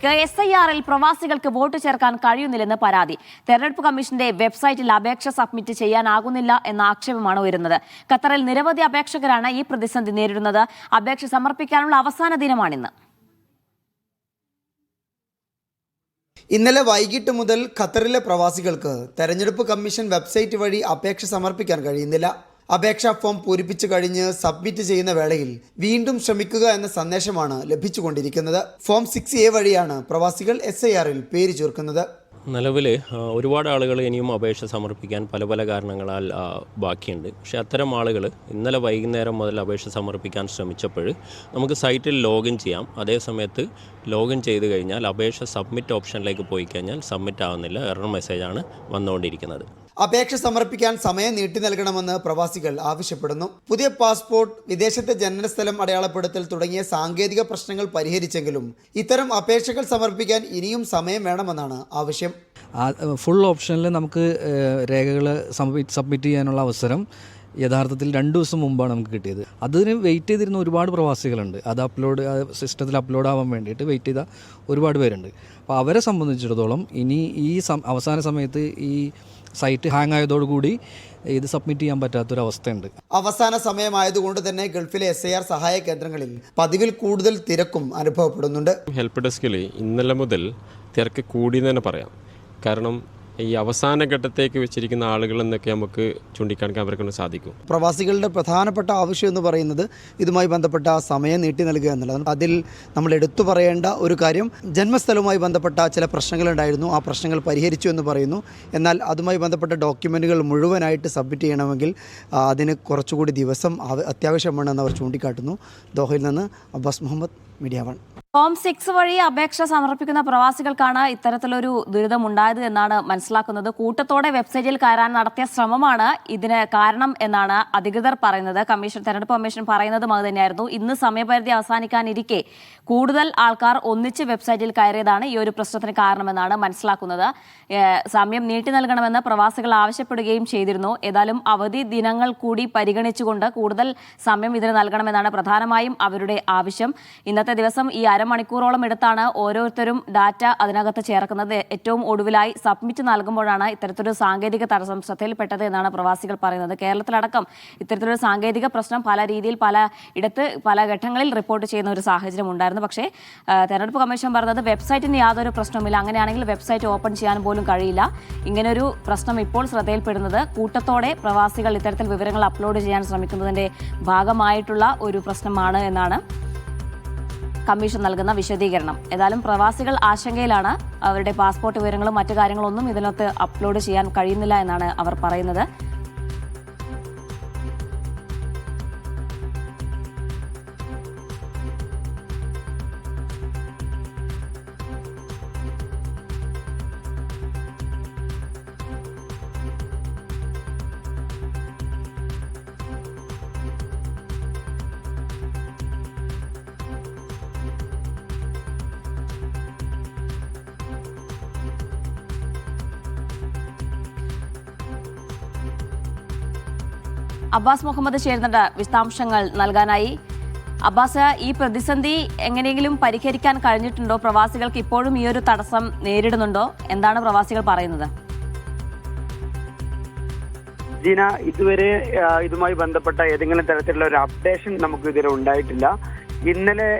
SIR-ൽ പ്രവാസികൾക്ക് വോട്ട് ചേർക്കാൻ കഴിയുന്നില്ലെന്ന് പരാതി. തെരഞ്ഞെടുപ്പ് കമ്മീഷന്റെ വെബ്സൈറ്റിൽ അപേക്ഷ സബ്മിറ്റ് ചെയ്യാനാകുന്നില്ല എന്ന ആക്ഷേപമാണ് ഉയരുന്നത്. ഖത്തറിൽ നിരവധി അപേക്ഷകരാണ് ഈ പ്രതിസന്ധി നേരിടുന്നത്. അപേക്ഷ സമർപ്പിക്കാനുള്ള അവസാന ദിനമാണിന്ന്. ഇന്നലെ വൈകിട്ട് മുതൽ ഖത്തറിലെ പ്രവാസികൾക്ക് തെരഞ്ഞെടുപ്പ് കമ്മീഷൻ വെബ്സൈറ്റ് വഴി അപേക്ഷ സമർപ്പിക്കാൻ കഴിയുന്നില്ല. അപേക്ഷാ ഫോം പൂരിപ്പിച്ചു കഴിഞ്ഞ് സബ്മിറ്റ് ചെയ്യുന്ന വേളയിൽ വീണ്ടും ശ്രമിക്കുക എന്ന സന്ദേശമാണ് ലഭിച്ചുകൊണ്ടിരിക്കുന്നത്. ഫോം 6A വഴിയാണ് പ്രവാസികൾ SIR-ൽ പേര് ചേർക്കുന്നത്. നിലവിൽ ഒരുപാട് ആളുകൾ ഇനിയും അപേക്ഷ സമർപ്പിക്കാൻ പല കാരണങ്ങളാൽ ബാക്കിയുണ്ട്. പക്ഷേ അത്തരം ആളുകൾ ഇന്നലെ വൈകുന്നേരം മുതൽ അപേക്ഷ സമർപ്പിക്കാൻ ശ്രമിച്ചപ്പോൾ നമുക്ക് സൈറ്റിൽ ലോഗിൻ ചെയ്യാം. അതേ സമയത്ത് ലോഗിൻ ചെയ്ത് കഴിഞ്ഞാൽ അപേക്ഷ സബ്മിറ്റ് ഓപ്ഷനിലേക്ക് പോയി കഴിഞ്ഞാൽ സബ്മിറ്റ് ആവുന്നില്ല, എറർ മെസ്സേജാണ് വന്നുകൊണ്ടിരിക്കുന്നത്. അപേക്ഷ സമർപ്പിക്കാൻ സമയം നീട്ടി നൽകണമെന്ന് പ്രവാസികൾ ആവശ്യപ്പെടുന്നു. പുതിയ പാസ്പോർട്ട്, വിദേശത്തെ ജനനസ്ഥലം അടയാളപ്പെടുത്തൽ തുടങ്ങിയ സാങ്കേതിക പ്രശ്നങ്ങൾ പരിഹരിച്ചെങ്കിലും ഇത്തരം അപേക്ഷകൾ സമർപ്പിക്കാൻ ഇനിയും സമയം വേണമെന്നാണ് ആവശ്യം. ഫുൾ ഓപ്ഷനിൽ നമുക്ക് രേഖകൾ സബ്മിറ്റ് ചെയ്യാനുള്ള അവസരം യഥാർത്ഥത്തിൽ 2 ദിവസം മുമ്പാണ് നമുക്ക് കിട്ടിയത്. അതിന് വെയിറ്റ് ചെയ്തിരുന്ന ഒരുപാട് പ്രവാസികളുണ്ട്. അത് സിസ്റ്റത്തിൽ അപ്ലോഡ് ആവാൻ വേണ്ടിയിട്ട് വെയിറ്റ് ചെയ്ത ഒരുപാട് പേരുണ്ട്. അപ്പോൾ അവരെ സംബന്ധിച്ചിടത്തോളം ഇനി ഈ അവസാന സമയത്ത് ഈ സൈറ്റ് ഹാങ് ആയതോടുകൂടി ഇത് സബ്മിറ്റ് ചെയ്യാൻ പറ്റാത്തൊരവസ്ഥയുണ്ട്. അവസാന സമയമായതുകൊണ്ട് തന്നെ ഗൾഫിലെ SIR സഹായ കേന്ദ്രങ്ങളിൽ പതിവിൽ കൂടുതൽ തിരക്കും അനുഭവപ്പെടുന്നുണ്ട്. ഹെൽപ്പ് ഡെസ്കിൽ ഇന്നലെ മുതൽ തിരക്ക് കൂടിയെന്ന് തന്നെ പറയാം. കാരണം ഈ അവസാന ഘട്ടത്തേക്ക് വെച്ചിരിക്കുന്ന ആളുകൾ എന്നൊക്കെ നമുക്ക് ചൂണ്ടിക്കാണിക്കാൻ അവർക്ക് സാധിക്കും. പ്രവാസികളുടെ പ്രധാനപ്പെട്ട ആവശ്യം എന്ന് പറയുന്നത് ഇതുമായി ബന്ധപ്പെട്ട സമയം നീട്ടി നൽകുക എന്നുള്ളതാണ്. അതിൽ നമ്മൾ എടുത്തു പറയേണ്ട ഒരു കാര്യം, ജന്മസ്ഥലവുമായി ബന്ധപ്പെട്ട ചില പ്രശ്നങ്ങളുണ്ടായിരുന്നു. ആ പ്രശ്നങ്ങൾ പരിഹരിച്ചു എന്ന് പറയുന്നു. എന്നാൽ അതുമായി ബന്ധപ്പെട്ട ഡോക്യുമെൻറ്റുകൾ മുഴുവനായിട്ട് സബ്മിറ്റ് ചെയ്യണമെങ്കിൽ അതിന് കുറച്ചുകൂടി ദിവസം അത്യാവശ്യമാണെന്ന് അവർ ചൂണ്ടിക്കാട്ടുന്നു. ദോഹയിൽ നിന്ന് അബ്ബാസ് മുഹമ്മദ്, മീഡിയ 1. ഫോം 6 വഴി അപേക്ഷ സമർപ്പിക്കുന്ന പ്രവാസികൾക്കാണ് ഇത്തരത്തിലൊരു ദുരിതമുണ്ടായത് എന്നാണ് മനസ്സിലാക്കുന്നത്. കൂട്ടത്തോടെ വെബ്സൈറ്റിൽ കയറാൻ നടത്തിയ ശ്രമമാണ് ഇതിന് കാരണം എന്നാണ് അധികൃതർ പറയുന്നത്. തെരഞ്ഞെടുപ്പ് കമ്മീഷൻ പറയുന്നതും അത് തന്നെയായിരുന്നു. ഇന്ന് സമയപരിധി അവസാനിക്കാനിരിക്കെ കൂടുതൽ ആൾക്കാർ ഒന്നിച്ച് വെബ്സൈറ്റിൽ കയറിയതാണ് ഈ ഒരു പ്രശ്നത്തിന് കാരണമെന്നാണ് മനസ്സിലാക്കുന്നത്. സമയം നീട്ടി നൽകണമെന്ന് പ്രവാസികൾ ആവശ്യപ്പെടുകയും ചെയ്തിരുന്നു. ഏതായാലും അവധി ദിനങ്ങൾ കൂടി പരിഗണിച്ചുകൊണ്ട് കൂടുതൽ സമയം ഇതിന് നൽകണമെന്നാണ് പ്രധാനമായും അവരുടെ ആവശ്യം. ഇന്നത്തെ ദിവസം ഈ അരമണിക്കൂറോളം എടുത്താണ് ഓരോരുത്തരും ഡാറ്റ അതിനകത്ത് ചേർക്കുന്നത്. ഏറ്റവും ഒടുവിലായി സബ്മിറ്റ് നൽകുമ്പോഴാണ് ഇത്തരത്തിലൊരു സാങ്കേതിക തടസ്സം ശ്രദ്ധയിൽപ്പെട്ടത് എന്നാണ് പ്രവാസികൾ പറയുന്നത്. കേരളത്തിലടക്കം ഇത്തരത്തിലൊരു സാങ്കേതിക പ്രശ്നം പല രീതിയിൽ പല ഘട്ടങ്ങളിൽ റിപ്പോർട്ട് ചെയ്യുന്ന ഒരു സാഹചര്യം ഉണ്ടായിരുന്നു. പക്ഷേ തെരഞ്ഞെടുപ്പ് കമ്മീഷൻ പറഞ്ഞത് വെബ്സൈറ്റിന് യാതൊരു പ്രശ്നവുമില്ല, അങ്ങനെയാണെങ്കിൽ വെബ്സൈറ്റ് ഓപ്പൺ ചെയ്യാൻ പോലും കഴിയില്ല. ഇങ്ങനൊരു പ്രശ്നം ഇപ്പോൾ ശ്രദ്ധയിൽപ്പെടുന്നത് കൂട്ടത്തോടെ പ്രവാസികൾ ഇത്തരത്തിൽ വിവരങ്ങൾ അപ്ലോഡ് ചെയ്യാൻ ശ്രമിക്കുന്നതിന്റെ ഭാഗമായിട്ടുള്ള ഒരു പ്രശ്നമാണ് എന്നാണ് കമ്മീഷൻ നൽകുന്ന വിശദീകരണം. ഏതായാലും പ്രവാസികൾ ആശങ്കയിലാണ്. അവരുടെ പാസ്പോർട്ട് വിവരങ്ങളും മറ്റു കാര്യങ്ങളൊന്നും ഇതിനകത്ത് അപ്ലോഡ് ചെയ്യാൻ കഴിയുന്നില്ല എന്നാണ് അവർ പറയുന്നത്. അബ്ബാസ് മുഹമ്മദ് ചേരുന്നുണ്ട് വിശദാംശങ്ങൾ നൽകാനായി. അബ്ബാസ്, ഈ പ്രതിസന്ധി എങ്ങനെയെങ്കിലും പരിഹരിക്കാൻ കഴിഞ്ഞിട്ടുണ്ടോ? പ്രവാസികൾക്ക് ഇപ്പോഴും ഈ ഒരു തടസ്സം നേരിടുന്നുണ്ടോ? എന്താണ് പ്രവാസികൾ പറയുന്നത്? ജീന, ഇതുവരെ ഇതുമായി ബന്ധപ്പെട്ട ഏതെങ്കിലും തരത്തിലുള്ള ഒരു അപ്ഡേഷൻ നമുക്ക് ഇതുവരെ ഉണ്ടായിട്ടില്ല. ഇന്നലെ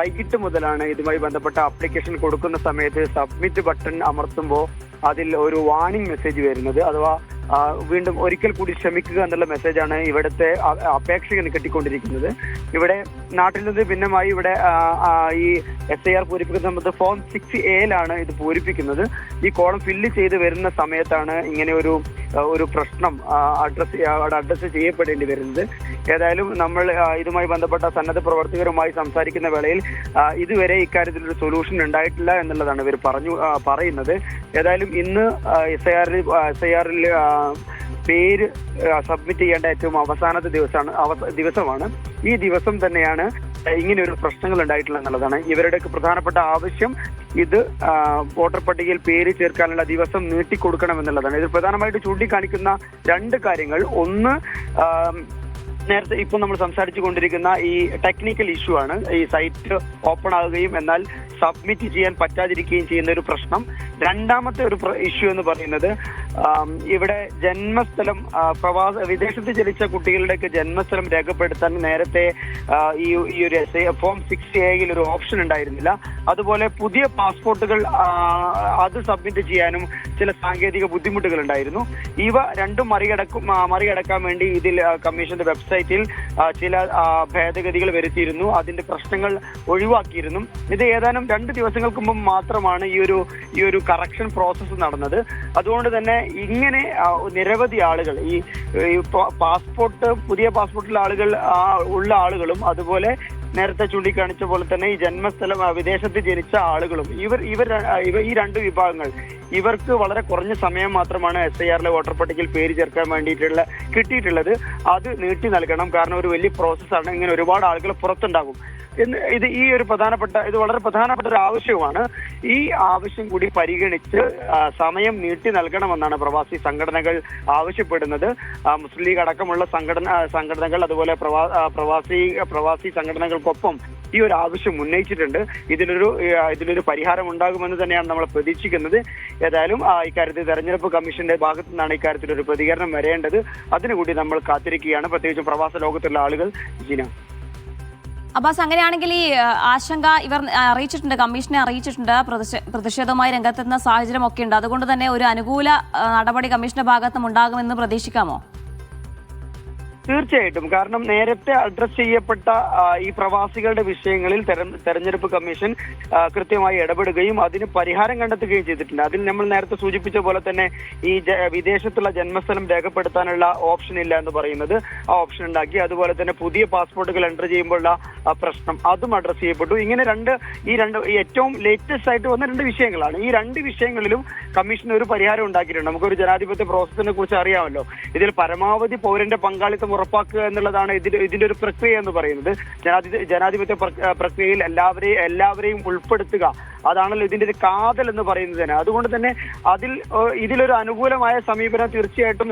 വൈകിട്ട് മുതലാണ് ഇതുമായി ബന്ധപ്പെട്ട ആപ്ലിക്കേഷൻ കൊടുക്കുന്ന സമയത്ത് സബ്മിറ്റ് ബട്ടൺ അമർത്തുമ്പോൾ അതിൽ ഒരു വാർണിംഗ് മെസ്സേജ് വരുന്നത്. അഥവാ വീണ്ടും ഒരിക്കൽ കൂടി ശ്രമിക്കുക എന്നുള്ള മെസ്സേജാണ് ഇവിടുത്തെ അപേക്ഷകന് കിട്ടിക്കൊണ്ടിരിക്കുന്നത്. ഇവിടെ നാട്ടിൽ നിന്ന് ഭിന്നമായി ഇവിടെ ഈ SIR പൂരിപ്പിക്കുന്ന സമയത്ത് ഫോം 6A-ലാണ് ഇത് പൂരിപ്പിക്കുന്നത്. ഈ കോളം ഫില്ല് ചെയ്ത് വരുന്ന സമയത്താണ് ഇങ്ങനെ ഒരു പ്രശ്നം അഡ്രസ് ചെയ്യപ്പെടേണ്ടി വരുന്നത്. ഏതായാലും നമ്മൾ ഇതുമായി ബന്ധപ്പെട്ട സന്നദ്ധ പ്രവർത്തകരുമായി സംസാരിക്കുന്ന വേളയിൽ ഇതുവരെ ഇക്കാര്യത്തിലൊരു സൊല്യൂഷൻ ഉണ്ടായിട്ടില്ല എന്നുള്ളതാണ് ഇവർ പറയുന്നത്. ഏതായാലും ഇന്ന് SIR-ൽ പേര് സബ്മിറ്റ് ചെയ്യേണ്ട ഏറ്റവും അവസാനത്തെ ദിവസമാണ്. ഈ ദിവസം തന്നെയാണ് ഇങ്ങനെ ഒരു പ്രശ്നങ്ങൾ ഉണ്ടായിട്ടുള്ള എന്നുള്ളതാണ് ഇവരുടെ പ്രധാനപ്പെട്ട ആവശ്യം. ഇത് വോട്ടർ പട്ടികയിൽ പേര് ചേർക്കാനുള്ള ദിവസം നീട്ടിക്കൊടുക്കണം എന്നുള്ളതാണ്. ഇത് പ്രധാനമായിട്ട് ചൂണ്ടിക്കാണിക്കുന്ന 2 കാര്യങ്ങൾ. ഒന്ന്, നേരത്തെ ഇപ്പൊ നമ്മൾ സംസാരിച്ചു കൊണ്ടിരിക്കുന്ന ഈ ടെക്നിക്കൽ ഇഷ്യൂ ആണ്. ഈ സൈറ്റ് ഓപ്പൺ ആകുകയും എന്നാൽ സബ്മിറ്റ് ചെയ്യാൻ പറ്റാതിരിക്കുകയും ചെയ്യുന്ന ഒരു പ്രശ്നം. രണ്ടാമത്തെ ഒരു ഇഷ്യൂ എന്ന് പറയുന്നത് ഇവിടെ ജന്മസ്ഥലം വിദേശത്ത് ജനിച്ച കുട്ടികളുടെയൊക്കെ ജന്മസ്ഥലം രേഖപ്പെടുത്താൻ നേരത്തെ ഈ ഒരു ഫോം 6A ഒരു ഓപ്ഷൻ ഉണ്ടായിരുന്നില്ല. അതുപോലെ പുതിയ പാസ്പോർട്ടുകൾ അത് സബ്മിറ്റ് ചെയ്യാനും ചില സാങ്കേതിക ബുദ്ധിമുട്ടുകൾ ഉണ്ടായിരുന്നു. ഇവ രണ്ടും മറികടക്കാൻ വേണ്ടി ഇതിൽ കമ്മീഷന്റെ വെബ്സൈറ്റിൽ ചില ഭേദഗതികൾ വരുത്തിയിരുന്നു. അതിന്റെ പ്രശ്നങ്ങൾ ഒഴിവാക്കിയിരുന്നു. ഇത് ഏതാനും 2 ദിവസങ്ങൾക്ക് മുമ്പ് മാത്രമാണ് ഈ ഒരു കറക്ഷൻ പ്രോസസ്സ് നടന്നത്. അതുകൊണ്ട് തന്നെ ഇങ്ങനെ നിരവധി ആളുകൾ ഈ പുതിയ പാസ്പോർട്ടിലെ ഉള്ള ആളുകളും അതുപോലെ നേരത്തെ ചൂണ്ടിക്കാണിച്ച പോലെ തന്നെ ഈ ജന്മസ്ഥലം വിദേശത്ത് ജനിച്ച ആളുകളും ഈ 2 വിഭാഗങ്ങൾ ഇവർക്ക് വളരെ കുറഞ്ഞ സമയം മാത്രമാണ് SIRലെ വോട്ടർ പട്ടികയിൽ പേര് ചേർക്കാൻ വേണ്ടിയിട്ടുള്ള കിട്ടിയിട്ടുള്ളത്. അത് നീട്ടി നൽകണം. കാരണം ഒരു വലിയ പ്രോസസ്സാണ്. ഇങ്ങനെ ഒരുപാട് ആളുകൾ പുറത്തുണ്ടാകും. ഇത് വളരെ പ്രധാനപ്പെട്ട ഒരു ആവശ്യമാണ്. ഈ ആവശ്യം കൂടി പരിഗണിച്ച് സമയം നീട്ടി നൽകണമെന്നാണ് പ്രവാസി സംഘടനകൾ ആവശ്യപ്പെടുന്നത്. മുസ്ലിം ലീഗ് അടക്കമുള്ള സംഘടനകൾ അതുപോലെ പ്രവാസി സംഘടനകൾക്കൊപ്പം ഈ ഒരു ആവശ്യം ഉന്നയിച്ചിട്ടുണ്ട്. ഇതിലൊരു പരിഹാരം ഉണ്ടാകുമെന്ന് തന്നെയാണ് നമ്മൾ പ്രതീക്ഷിക്കുന്നത്. ഏതായാലും ഇക്കാര്യത്തിൽ തെരഞ്ഞെടുപ്പ് കമ്മീഷന്റെ ഭാഗത്തു നിന്നാണ് ഇക്കാര്യത്തിൽ ഒരു പ്രതികരണം വരേണ്ടത്. അതിനുകൂടി നമ്മൾ കാത്തിരിക്കുകയാണ്, പ്രത്യേകിച്ചും പ്രവാസ ലോകത്തുള്ള ആളുകൾ. ജിന, അബ്ബാസ്, അങ്ങനെയാണെങ്കിൽ ഈ ആശങ്ക ഇവർ അറിയിച്ചിട്ടുണ്ട്, കമ്മീഷനെ അറിയിച്ചിട്ടുണ്ട്, പ്രതിഷേധവുമായി രംഗത്തെത്തുന്ന സാഹചര്യം ഒക്കെ ഉണ്ട്. അതുകൊണ്ട് തന്നെ ഒരു അനുകൂല നടപടി കമ്മീഷന്റെ ഭാഗത്തും ഉണ്ടാകുമെന്ന് പ്രതീക്ഷിക്കാമോ? തീർച്ചയായിട്ടും. കാരണം നേരത്തെ അഡ്രസ് ചെയ്യപ്പെട്ട ഈ പ്രവാസികളുടെ വിഷയങ്ങളിൽ തെരഞ്ഞെടുപ്പ് കമ്മീഷൻ കൃത്യമായി ഇടപെടുകയും അതിന് പരിഹാരം കണ്ടെത്തുകയും ചെയ്തിട്ടുണ്ട്. അതിൽ നമ്മൾ നേരത്തെ സൂചിപ്പിച്ച പോലെ തന്നെ ഈ വിദേശത്തുള്ള ജന്മസ്ഥലം രേഖപ്പെടുത്താനുള്ള ഓപ്ഷൻ ഇല്ല എന്ന് പറയുന്നത് ആ ഓപ്ഷൻ ഉണ്ടാക്കി. അതുപോലെ തന്നെ പുതിയ പാസ്പോർട്ടുകൾ എൻ്റർ ചെയ്യുമ്പോഴുള്ള പ്രശ്നം അതും അഡ്രസ് ചെയ്യപ്പെട്ടു. ഇങ്ങനെ ഏറ്റവും ലേറ്റസ്റ്റ് ആയിട്ട് വന്ന 2 വിഷയങ്ങളാണ്. ഈ 2 വിഷയങ്ങളിലും കമ്മീഷൻ ഒരു പരിഹാരം ഉണ്ടാക്കിയിട്ടുണ്ട്. നമുക്കൊരു ജനാധിപത്യ പ്രോസസ്സിനെ കുറിച്ച് അറിയാമല്ലോ. ഇതിൽ പരമാവധി പൗരന്റെ പങ്കാളിത്തം ഉറപ്പാക്കുക എന്നുള്ളതാണ് ഇതിന്റെ ഒരു പ്രക്രിയ എന്ന് പറയുന്നത്. ജനാധിപത്യ പ്രക്രിയയിൽ എല്ലാവരെയും ഉൾപ്പെടുത്തുക, അതാണല്ലോ ഇതിന്റെ ഒരു കാതൽ എന്ന് പറയുന്നത് തന്നെ. അതുകൊണ്ട് തന്നെ ഇതിലൊരു അനുകൂലമായ സമീപനം തീർച്ചയായിട്ടും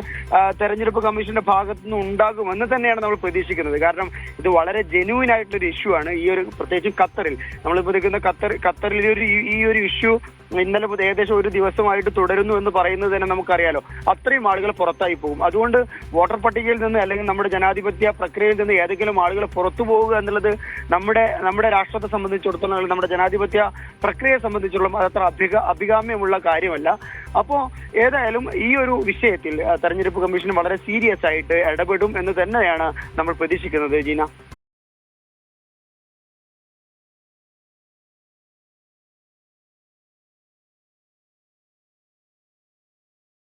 തെരഞ്ഞെടുപ്പ് കമ്മീഷന്റെ ഭാഗത്തുനിന്ന് ഉണ്ടാകുമെന്ന് തന്നെയാണ് നമ്മൾ പ്രതീക്ഷിക്കുന്നത്. കാരണം ഇത് വളരെ ജെന്യൂൻ ആയിട്ടുള്ളൊരു ഇഷ്യൂ ആണ്. ഈ ഒരു പ്രത്യേകിച്ചും ഖത്തറിൽ നമ്മളിപ്പോൾ നിൽക്കുന്ന ഖത്തറിൽ ഈ ഒരു ഇഷ്യൂ ഇന്നലെ മുതൽ ഏകദേശം ഒരു ദിവസമായിട്ട് തുടരുന്നു എന്ന് പറയുന്നത് തന്നെ നമുക്കറിയാലോ. അത്രയും ആളുകൾ പുറത്തായി പോകും. അതുകൊണ്ട് വോട്ടർ പട്ടികയിൽ നിന്ന് അല്ലെങ്കിൽ നമ്മുടെ ജനാധിപത്യ പ്രക്രിയയിൽ നിന്ന് ഏതെങ്കിലും ആളുകൾ പുറത്തു പോവുക എന്നുള്ളത് നമ്മുടെ രാഷ്ട്രത്തെ സംബന്ധിച്ചിടത്തോളം നമ്മുടെ ജനാധിപത്യ പ്രക്രിയയെ സംബന്ധിച്ചിടത്തോളം അതത്ര അഭികാമ്യമുള്ള കാര്യമല്ല. അപ്പോൾ ഏതായാലും ഈ ഒരു വിഷയത്തിൽ തെരഞ്ഞെടുപ്പ് കമ്മീഷൻ വളരെ സീരിയസ് ആയിട്ട് ഇടപെടും എന്ന് തന്നെയാണ് നമ്മൾ പ്രതീക്ഷിക്കുന്നത്. ജീന.